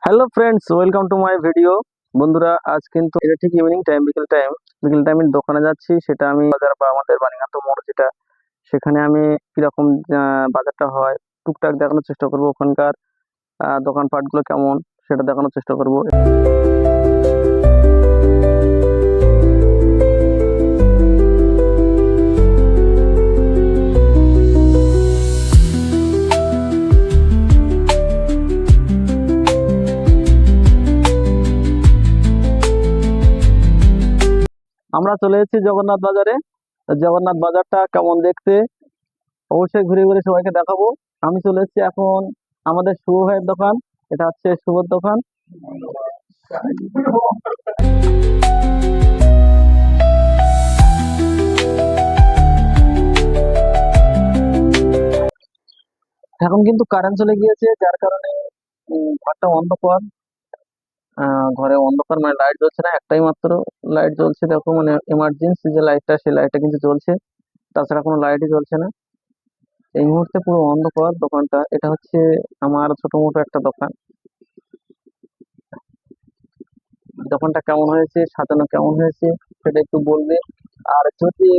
Hello friends, welcome to my video. বন্ধুরা, আজ কিন্তু এটা ঠিক ইভিনিং টাইম, বিকেল টাইমের দোকানে যাচ্ছি। সেটা আমি বাজার বা আমাদের বাণীকান্ত মোড় যেটা, সেখানে আমি কিরকম বাজারটা হয় টুকটাক দেখানোর চেষ্টা করব। ওখানকার দোকানপাটগুলো কেমন সেটা দেখানোর চেষ্টা করব। আমরা চলে এসেছি জগন্নাথ বাজারে। জগন্নাথ বাজারটা কেমন দেখতে অবশ্যই ঘুরে ঘুরে সবাইকে দেখাবো। আমি চলে এসেছি এখন আমাদের শুভ ভাইয়ের দোকান। এটা হচ্ছে শুভর দোকান। এখন কিন্তু কারেন্ট চলে গিয়েছে, যার কারণে ঘরটা অন্ধকার। ঘরে অন্ধকার মানে লাইট জ্বলছে না, একটাই মাত্র লাইট জ্বলছে। দেখো, মানে এমার্জেন্সি যে লাইটটা, সেই লাইটটা কিন্তু জ্বলছে, তাছাড়া কোনো লাইটই জ্বলছে না। এই মুহূর্তে পুরো অন্ধকার দোকানটা। এটা হচ্ছে আমার ছোট মোটো একটা দোকান। দোকানটা কেমন হয়েছে, সাজানো কেমন হয়েছে সেটা একটু বলবে। আর যদি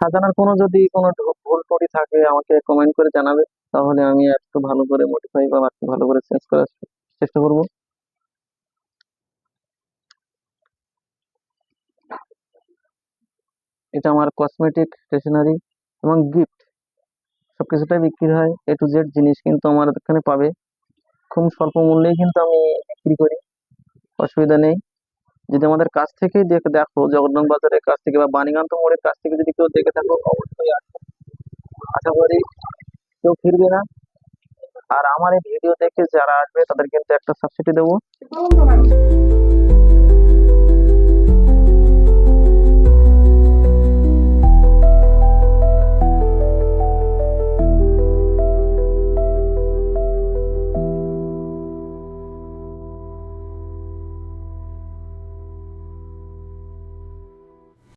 সাজানোর যদি কোনো ভুল ত্রুটি থাকে আমাকে কমেন্ট করে জানাবে, তাহলে আমি একটু ভালো করে মডিফাই বা একটু ভালো করে চেঞ্জ করার চেষ্টা করব। এটা আমার কসমেটিক, স্টেশনারি এবং গিফট সবকিছুটাই বিক্রি হয়। A to Z জিনিস কিন্তু আমার এখানে পাবে। খুব স্বল্প মূল্যেই কিন্তু আমি বিক্রি করি, অসুবিধা নেই। যদি আমাদের কাছ থেকেই দেখো, জগন্নাথ বাজারের কাছ থেকে বা বাণীকান্ত মোড়ের কাছ থেকে যদি কেউ দেখে থাকো, অবশ্যই আসো। আশা করি কেউ ফিরবে না। আর আমার এই ভিডিও দেখে যারা আসবে তাদের কিন্তু একটা সাবসিডি দেবো।